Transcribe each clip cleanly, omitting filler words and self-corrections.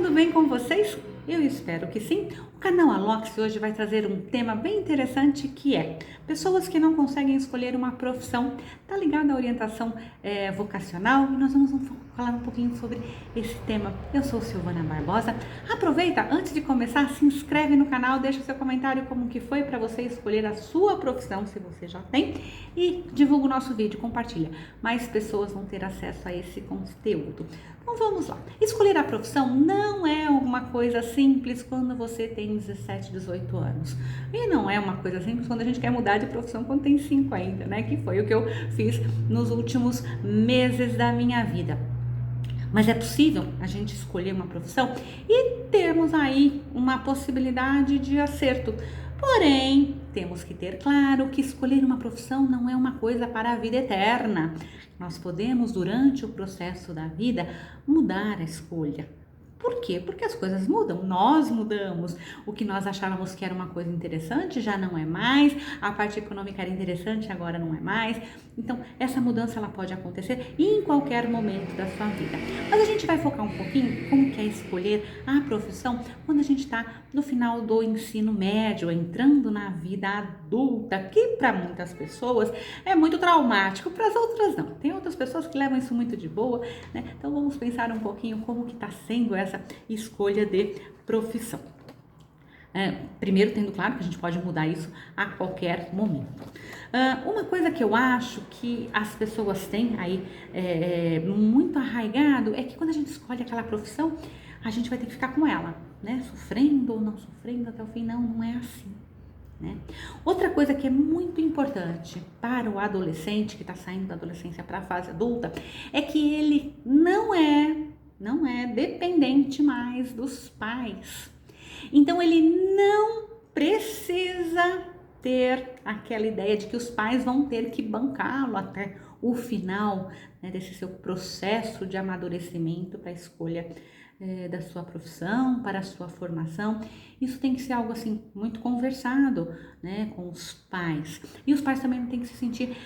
tudo bem com vocês? Eu espero que sim. O canal Alox hoje vai trazer um tema bem interessante que é pessoas que não conseguem escolher uma profissão. Tá ligado à orientação vocacional e nós vamos falar um pouquinho sobre esse tema. Eu sou Silvana Barbosa. Aproveita, antes de começar, se inscreve no canal, deixa seu comentário como que foi para você escolher a sua profissão, se você já tem, e divulga o nosso vídeo, compartilha. Mais pessoas vão ter acesso a esse conteúdo. Então vamos lá. Escolher a profissão não é uma coisa simples quando você tem 17, 18 anos. E não é uma coisa simples quando a gente quer mudar de profissão quando tem 5 ainda, né? Que foi o que eu fiz nos últimos meses da minha vida. Mas é possível a gente escolher uma profissão e termos aí uma possibilidade de acerto. Porém, temos que ter claro que escolher uma profissão não é uma coisa para a vida eterna. Nós podemos, durante o processo da vida, mudar a escolha. Por quê? Porque as coisas mudam, nós mudamos. O que nós achávamos que era uma coisa interessante já não é mais, a parte econômica era interessante, agora não é mais. Então, essa mudança ela pode acontecer em qualquer momento da sua vida. Mas a gente vai focar um pouquinho como que é escolher a profissão quando a gente está no final do ensino médio, entrando na vida adulta, que para muitas pessoas é muito traumático, para as outras não. Tem outras pessoas que levam isso muito de boa, né? Então vamos pensar um pouquinho como que está sendo essa escolha de profissão. Primeiro, tendo claro que a gente pode mudar isso a qualquer momento. Uma coisa que eu acho que as pessoas têm aí muito arraigado é que quando a gente escolhe aquela profissão, a gente vai ter que ficar com ela, né? Sofrendo ou não sofrendo até o fim. Não, não é assim. Né? Outra coisa que é muito importante para o adolescente que está saindo da adolescência para a fase adulta é que ele não é dependente mais dos pais. Então ele não precisa ter aquela ideia de que os pais vão ter que bancá-lo até o final, né, desse seu processo de amadurecimento para a escolha da sua profissão, para a sua formação. Isso tem que ser algo assim muito conversado, né, com os pais. E os pais também não têm que se sentir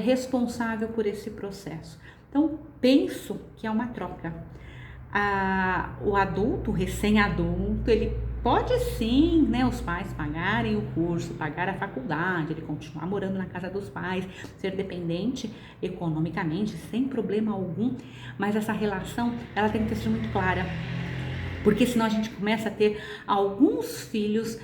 responsável por esse processo. Então penso que é uma troca. O adulto, o recém-adulto, ele pode sim, né, os pais pagarem o curso, pagar a faculdade, ele continuar morando na casa dos pais, ser dependente economicamente, sem problema algum, mas essa relação, ela tem que ser muito clara, porque senão a gente começa a ter alguns filhos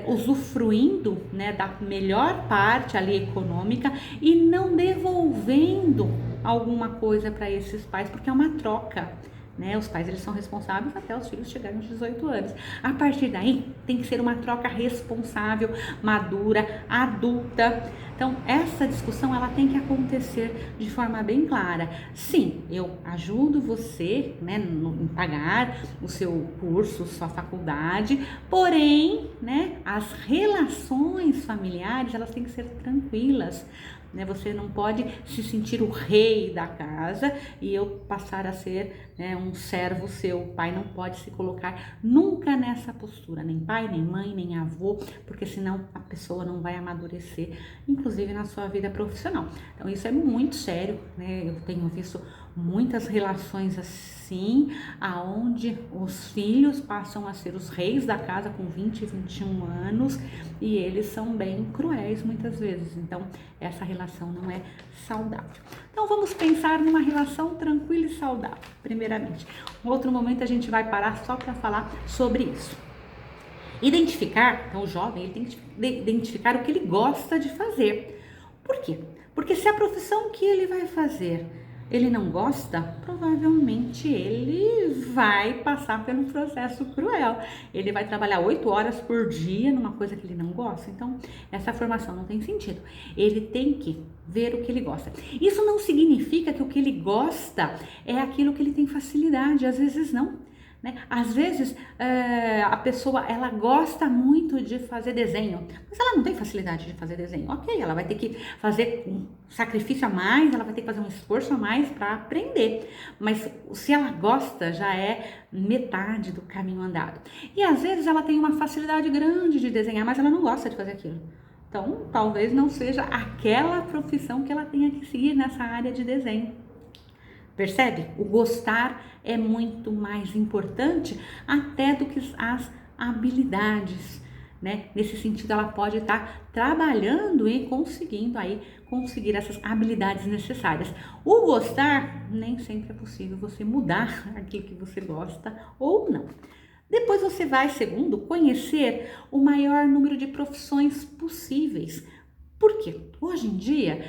usufruindo, né, da melhor parte ali econômica e não devolvendo alguma coisa para esses pais, porque é uma troca. Né? Os pais eles são responsáveis até os filhos chegarem aos 18 anos. A partir daí tem que ser uma troca responsável, madura, adulta. Então essa discussão ela tem que acontecer de forma bem clara. Sim, eu ajudo você, né, em pagar o seu curso, sua faculdade, porém, né, as relações familiares elas têm que ser tranquilas. Né, você não pode se sentir o rei da casa e eu passar a ser, né, um servo seu. O pai não pode se colocar nunca nessa postura, nem pai, nem mãe, nem avô, porque senão a pessoa não vai amadurecer, inclusive na sua vida profissional. Então isso é muito sério, né? Eu tenho visto muitas relações assim, aonde os filhos passam a ser os reis da casa com 20, 21 anos e eles são bem cruéis muitas vezes. Então essa relação não é saudável. Então vamos pensar numa relação tranquila e saudável, primeiramente. Um outro momento a gente vai parar só para falar sobre isso. Identificar, então o jovem ele tem que identificar o que ele gosta de fazer. Por quê? Porque se a profissão que ele vai fazer ele não gosta, provavelmente ele vai passar por um processo cruel. Ele vai trabalhar 8 horas por dia numa coisa que ele não gosta. Então, essa formação não tem sentido. Ele tem que ver o que ele gosta. Isso não significa que o que ele gosta é aquilo que ele tem facilidade. Às vezes não. Né? Às vezes a pessoa ela gosta muito de fazer desenho, mas ela não tem facilidade de fazer desenho. Ok, ela vai ter que fazer um sacrifício a mais, ela vai ter que fazer um esforço a mais para aprender, mas se ela gosta já é metade do caminho andado. E às vezes ela tem uma facilidade grande de desenhar, mas ela não gosta de fazer aquilo. Então talvez não seja aquela profissão que ela tenha que seguir nessa área de desenho. Percebe? O gostar é muito mais importante até do que as habilidades, né? Nesse sentido, ela pode estar trabalhando e conseguindo aí conseguir essas habilidades necessárias. O gostar, nem sempre é possível você mudar aquilo que você gosta ou não. Depois você vai, segundo, conhecer o maior número de profissões possíveis. Por quê? Hoje em dia,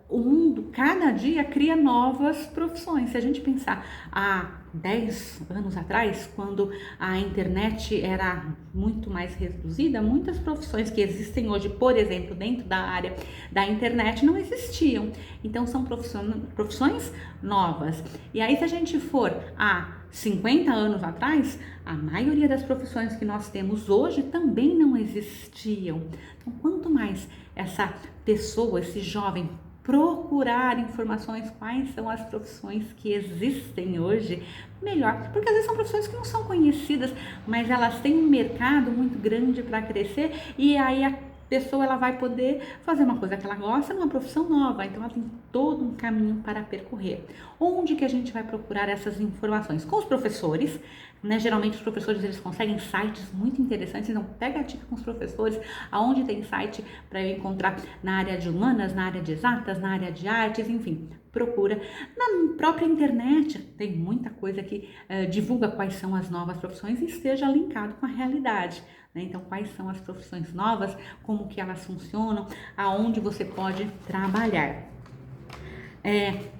o mundo cada dia cria novas profissões. Se a gente pensar há 10 anos atrás, quando a internet era muito mais reduzida, muitas profissões que existem hoje, por exemplo, dentro da área da internet, não existiam. Então são profissões novas. E aí, se a gente for há 50 anos atrás, a maioria das profissões que nós temos hoje também não existiam. Então, quanto mais essa pessoa, esse jovem, procurar informações quais são as profissões que existem hoje, melhor. Porque às vezes são profissões que não são conhecidas, mas elas têm um mercado muito grande para crescer, e aí a pessoa ela vai poder fazer uma coisa que ela gosta numa profissão nova, então ela tem todo um caminho para percorrer. Onde que a gente vai procurar essas informações? Com os professores, né? Geralmente os professores eles conseguem sites muito interessantes, então pega a dica com os professores, aonde tem site para eu encontrar na área de humanas, na área de exatas, na área de artes, enfim, procura. Na própria internet tem muita coisa que divulga quais são as novas profissões e esteja linkado com a realidade. Então, quais são as profissões novas, como que elas funcionam, aonde você pode trabalhar.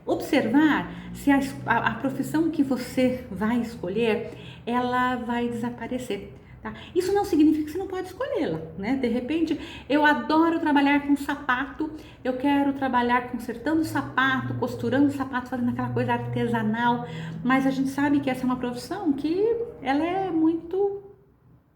Observar se a profissão que você vai escolher, ela vai desaparecer. Tá? Isso não significa que você não pode escolhê-la, né? De repente, eu adoro trabalhar com sapato, eu quero trabalhar consertando sapato, costurando sapato, fazendo aquela coisa artesanal, mas a gente sabe que essa é uma profissão que ela é muito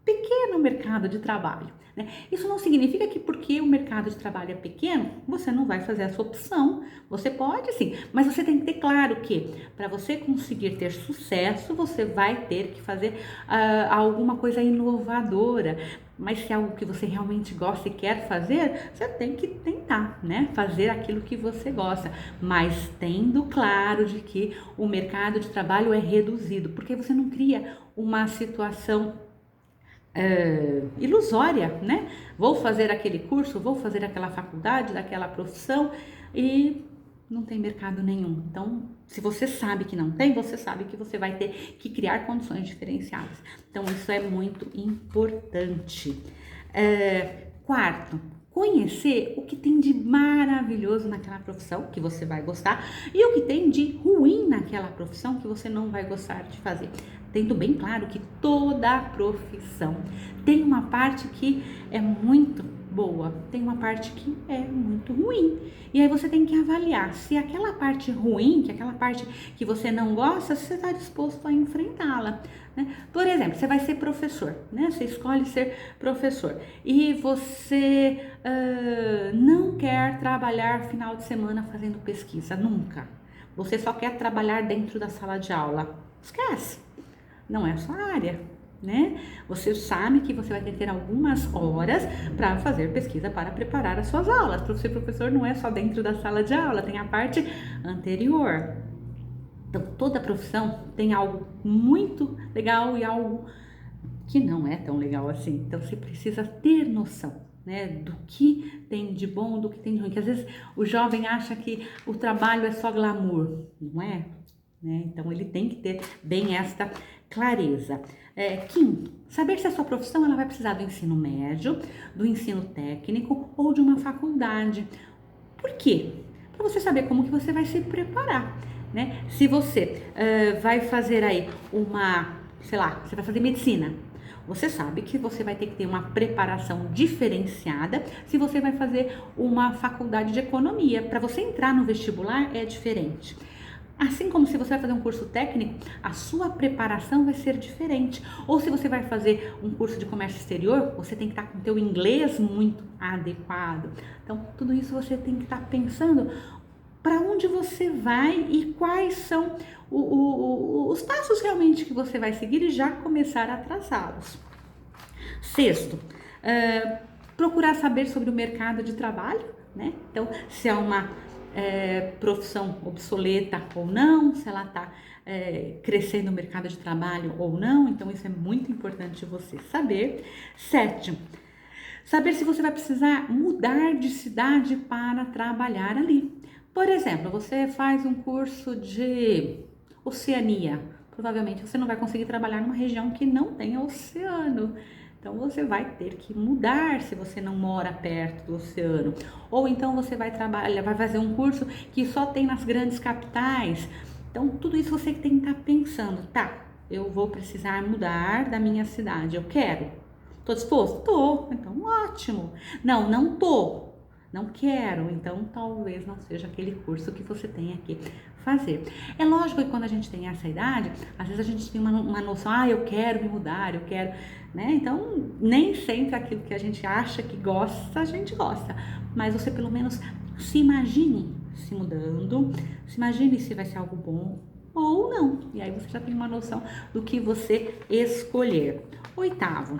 pequeno mercado de trabalho, né? Isso não significa que porque o mercado de trabalho é pequeno, você não vai fazer essa opção. Você pode sim, mas você tem que ter claro que para você conseguir ter sucesso, você vai ter que fazer alguma coisa inovadora. Mas se é algo que você realmente gosta e quer fazer, você tem que tentar, né? Fazer aquilo que você gosta, mas tendo claro de que o mercado de trabalho é reduzido, porque você não cria uma situação ilusória, né? Vou fazer aquele curso, vou fazer aquela faculdade, daquela profissão e não tem mercado nenhum. Então, se você sabe que não tem, você sabe que você vai ter que criar condições diferenciadas. Então, isso é muito importante. Quarto, conhecer o que tem de maravilhoso naquela profissão que você vai gostar e o que tem de ruim naquela profissão que você não vai gostar de fazer. Tendo bem claro que toda profissão tem uma parte que é muito boa, tem uma parte que é muito ruim. E aí você tem que avaliar se aquela parte ruim, que aquela parte que você não gosta, se você está disposto a enfrentá-la, né? Por exemplo, você vai ser professor, né? Você escolhe ser professor e você não quer trabalhar final de semana fazendo pesquisa, nunca. Você só quer trabalhar dentro da sala de aula. Esquece, não é a sua área, né? Você sabe que você vai ter que ter algumas horas para fazer pesquisa para preparar as suas aulas. Para ser professor não é só dentro da sala de aula, tem a parte anterior. Então, toda profissão tem algo muito legal e algo que não é tão legal assim. Então, você precisa ter noção, né, do que tem de bom, do que tem de ruim. Que às vezes o jovem acha que o trabalho é só glamour, não é? Né? Então, ele tem que ter bem esta clareza. Quinto, saber se a sua profissão ela vai precisar do ensino médio, do ensino técnico ou de uma faculdade. Por quê? Para você saber como que você vai se preparar, né? Se você vai fazer aí sei lá, você vai fazer medicina, você sabe que você vai ter que ter uma preparação diferenciada se você vai fazer uma faculdade de economia. Para você entrar no vestibular é diferente. Assim como se você vai fazer um curso técnico, a sua preparação vai ser diferente. Ou se você vai fazer um curso de comércio exterior, você tem que estar com o teu inglês muito adequado. Então, tudo isso você tem que estar pensando para onde você vai e quais são os passos realmente que você vai seguir e já começar a traçá-los. Sexto, procurar saber sobre o mercado de trabalho, né? Então, se é uma profissão obsoleta ou não, se ela está crescendo no mercado de trabalho ou não. Então isso é muito importante você saber. 7, saber se você vai precisar mudar de cidade para trabalhar ali. Por exemplo, você faz um curso de Oceania, provavelmente você não vai conseguir trabalhar numa região que não tenha oceano. Então você vai ter que mudar se você não mora perto do oceano. Ou então você vai fazer um curso que só tem nas grandes capitais. Então tudo isso você tem que estar pensando, tá? Eu vou precisar mudar da minha cidade, eu quero. Tô disposto? Tô. Então ótimo. Não, não tô. Não quero, então talvez não seja aquele curso que você tenha que fazer. É lógico que quando a gente tem essa idade, às vezes a gente tem uma noção, eu quero me mudar, eu quero, né? Então, nem sempre aquilo que a gente acha que gosta, a gente gosta. Mas você pelo menos se imagine se mudando, se imagine se vai ser algo bom ou não. E aí você já tem uma noção do que você escolher. 8º,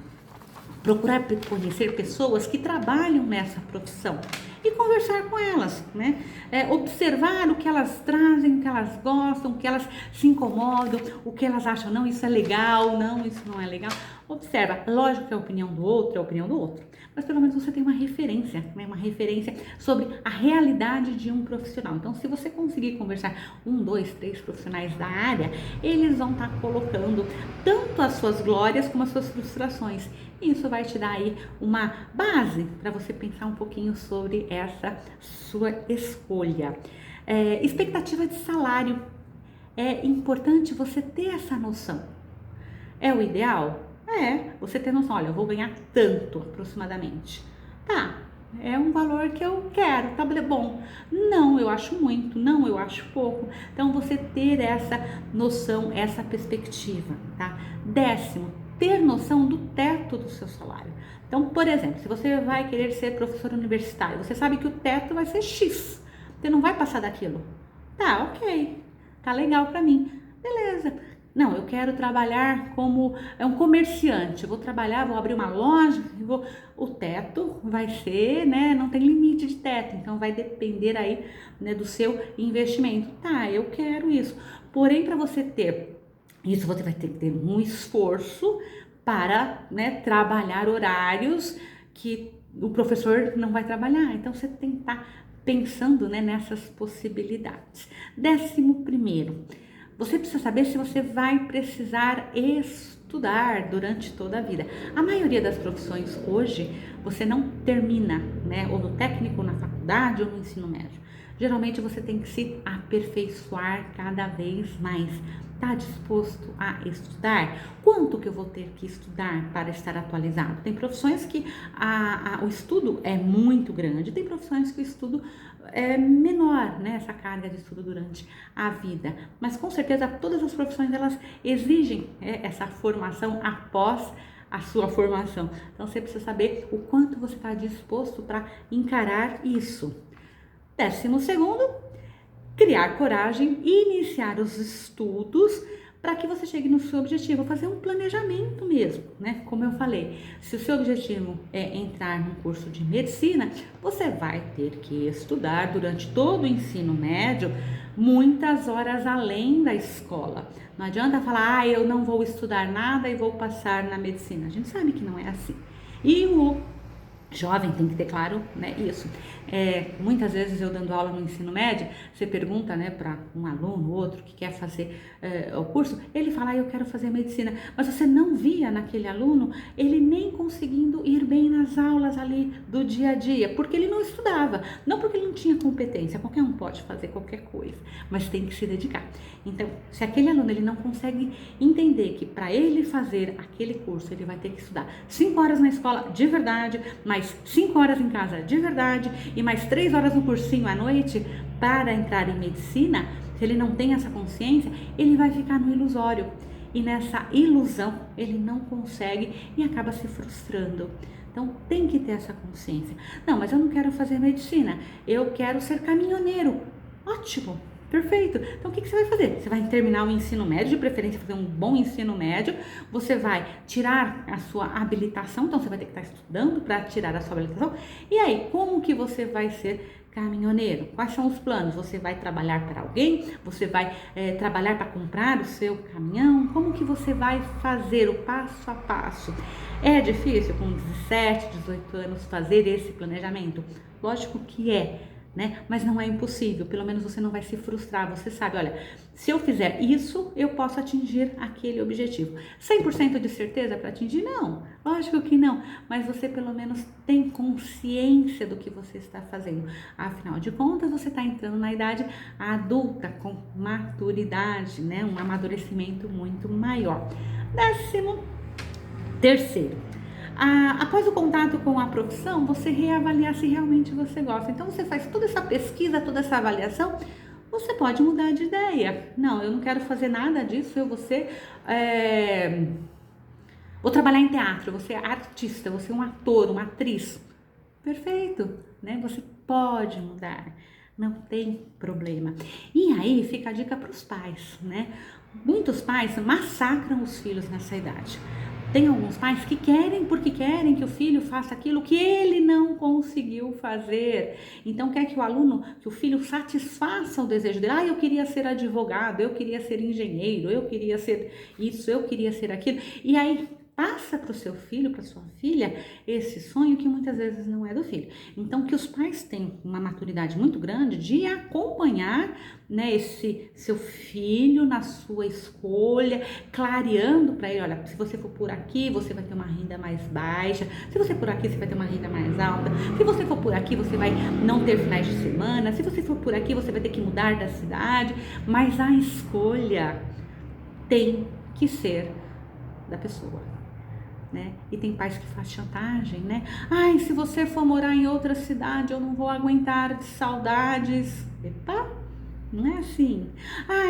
procurar conhecer pessoas que trabalham nessa profissão e conversar com elas, né? Observar o que elas trazem, o que elas gostam, o que elas se incomodam, o que elas acham, não, isso é legal, não, isso não é legal. Observa, lógico que a opinião do outro é a opinião do outro, mas pelo menos você tem uma referência, né? Uma referência sobre a realidade de um profissional. Então, se você conseguir conversar 1, 2, 3 profissionais da área, eles vão estar colocando tanto as suas glórias como as suas frustrações. E isso vai te dar aí uma base para você pensar um pouquinho sobre essa sua escolha. Expectativa de salário. É importante você ter essa noção. É o ideal? Você ter noção, olha, eu vou ganhar tanto aproximadamente. Tá, é um valor que eu quero, tá bom. Não, eu acho muito, não, eu acho pouco. Então, você ter essa noção, essa perspectiva, tá? 10º, ter noção do teto do seu salário. Então, por exemplo, se você vai querer ser professor universitário, você sabe que o teto vai ser X. Você não vai passar daquilo. Tá, ok. Tá legal pra mim. Beleza. Não, eu quero trabalhar como um comerciante. Vou trabalhar, vou abrir uma loja, o teto vai ser, né? Não tem limite de teto, então vai depender aí, né, do seu investimento. Tá, eu quero isso. Porém, para você ter isso, você vai ter que ter um esforço para, né, trabalhar horários que o professor não vai trabalhar. Então, você tem que estar pensando, né, nessas possibilidades. 11º, você precisa saber se você vai precisar estudar durante toda a vida. A maioria das profissões hoje, você não termina, né, ou no técnico, ou na faculdade, ou no ensino médio. Geralmente você tem que se aperfeiçoar cada vez mais. Está disposto a estudar? Quanto que eu vou ter que estudar para estar atualizado? Tem profissões que o estudo é muito grande, tem profissões que o estudo é menor, né? Essa carga de estudo durante a vida. Mas com certeza todas as profissões elas exigem essa formação após a sua formação. Então você precisa saber o quanto você está disposto para encarar isso. 12º, criar coragem e iniciar os estudos para que você chegue no seu objetivo, fazer um planejamento mesmo, né? Como eu falei, se o seu objetivo é entrar num curso de medicina, você vai ter que estudar durante todo o ensino médio, muitas horas além da escola. Não adianta falar, eu não vou estudar nada e vou passar na medicina. A gente sabe que não é assim. E o jovem tem que ter claro, né, isso. Muitas vezes eu dando aula no ensino médio, você pergunta, né, para um aluno, outro que quer fazer o curso, ele fala, eu quero fazer medicina, mas você não via naquele aluno ele nem conseguindo ir bem nas aulas ali do dia a dia, porque ele não estudava, não porque ele não tinha competência, qualquer um pode fazer qualquer coisa, mas tem que se dedicar. Então, se aquele aluno ele não consegue entender que para ele fazer aquele curso, ele vai ter que estudar 5 horas na escola de verdade, mais 5 horas em casa de verdade e mais 3 horas no cursinho à noite para entrar em medicina, se ele não tem essa consciência, ele vai ficar no ilusório. E nessa ilusão, ele não consegue e acaba se frustrando. Então, tem que ter essa consciência. Não, mas eu não quero fazer medicina, eu quero ser caminhoneiro. Ótimo! Perfeito. Então, o que você vai fazer? Você vai terminar o ensino médio, de preferência fazer um bom ensino médio, você vai tirar a sua habilitação, então você vai ter que estar estudando para tirar a sua habilitação. E aí, como que você vai ser caminhoneiro. Quais são os planos? Você vai trabalhar para alguém? Você vai trabalhar para comprar o seu caminhão? Como que você vai fazer o passo a passo? É difícil com 17, 18 anos fazer esse planejamento? Lógico que é, né? Mas não é impossível, pelo menos você não vai se frustrar, você sabe, olha, se eu fizer isso, eu posso atingir aquele objetivo. 100% de certeza para atingir? Não, lógico que não, mas você pelo menos tem consciência do que você está fazendo. Afinal de contas, você está entrando na idade adulta, com maturidade, né? Um amadurecimento muito maior. 13º, após o contato com a profissão, você reavaliar se realmente você gosta. Então você faz toda essa pesquisa, toda essa avaliação, você pode mudar de ideia. Não, eu não quero fazer nada disso, vou trabalhar em teatro, vou ser artista, vou ser um ator, uma atriz. Perfeito, né? Você pode mudar, não tem problema. E aí fica a dica para os pais, né? Muitos pais massacram os filhos nessa idade. Tem alguns pais que querem, porque querem que o filho faça aquilo que ele não conseguiu fazer. Então quer que o filho satisfaça o desejo dele. Eu queria ser advogado, eu queria ser engenheiro, eu queria ser isso, eu queria ser aquilo. E aí passa para o seu filho, para sua filha, esse sonho que muitas vezes não é do filho. Então, que os pais tenham uma maturidade muito grande de acompanhar, né, esse seu filho na sua escolha, clareando para ele, olha, se você for por aqui, você vai ter uma renda mais baixa, se você for por aqui, você vai ter uma renda mais alta, se você for por aqui, você vai não ter finais de semana, se você for por aqui, você vai ter que mudar da cidade, mas a escolha tem que ser da pessoa. Né? E tem pais que fazem chantagem, né? Se você for morar em outra cidade, eu não vou aguentar de saudades. Epa, não é assim.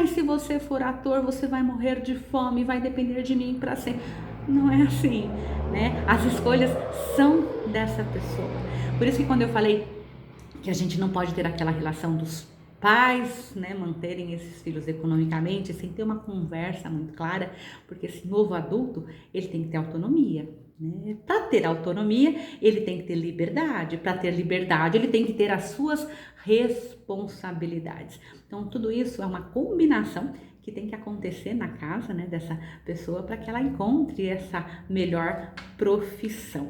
Se você for ator, você vai morrer de fome, vai depender de mim para sempre. Não é assim, né? As escolhas são dessa pessoa. Por isso que quando eu falei que a gente não pode ter aquela relação dos pais, né, manterem esses filhos economicamente sem ter uma conversa muito clara, porque esse novo adulto, ele tem que ter autonomia, né? Para ter autonomia, ele tem que ter liberdade. Para ter liberdade, ele tem que ter as suas responsabilidades. Então, tudo isso é uma combinação que tem que acontecer na casa, né, dessa pessoa para que ela encontre essa melhor profissão.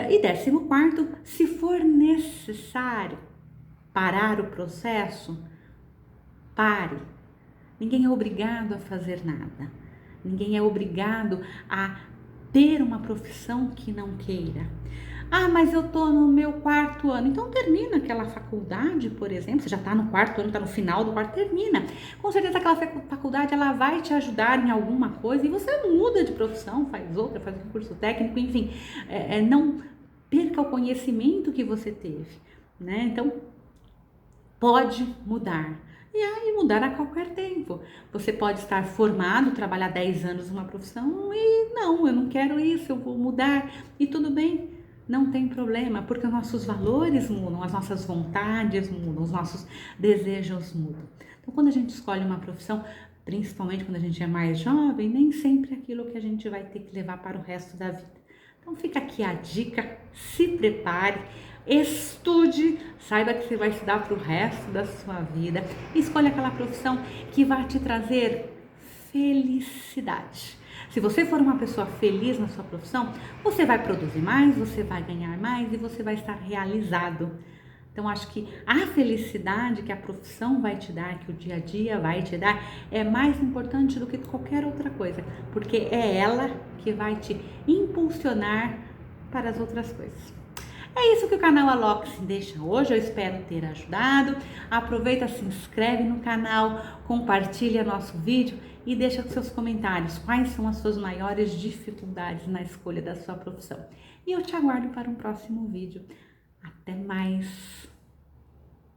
E 14º, se for necessário parar o processo, pare. Ninguém é obrigado a fazer nada. Ninguém é obrigado a ter uma profissão que não queira. Mas eu tô no meu 4º ano. Então termina aquela faculdade, por exemplo. Você já tá no 4º ano, tá no final do 4º, termina. Com certeza aquela faculdade, ela vai te ajudar em alguma coisa e você muda de profissão, faz outra, faz um curso técnico, enfim. Não perca o conhecimento que você teve, né? Então, pode mudar. E aí mudar a qualquer tempo. Você pode estar formado, trabalhar 10 anos numa profissão e não, eu não quero isso, eu vou mudar. E tudo bem, não tem problema, porque os nossos valores mudam, as nossas vontades mudam, os nossos desejos mudam. Então, quando a gente escolhe uma profissão, principalmente quando a gente é mais jovem, nem sempre é aquilo que a gente vai ter que levar para o resto da vida. Então fica aqui a dica, se prepare, estude, saiba que você vai estudar para o resto da sua vida, escolha aquela profissão que vai te trazer felicidade. Se você for uma pessoa feliz na sua profissão, você vai produzir mais, você vai ganhar mais e você vai estar realizado. Então, acho que a felicidade que a profissão vai te dar, que o dia a dia vai te dar, é mais importante do que qualquer outra coisa, porque é ela que vai te impulsionar para as outras coisas. É isso que o canal Alox deixa hoje, eu espero ter ajudado. Aproveita, se inscreve no canal, compartilha nosso vídeo e deixa seus comentários. Quais são as suas maiores dificuldades na escolha da sua profissão? E eu te aguardo para um próximo vídeo. Até mais!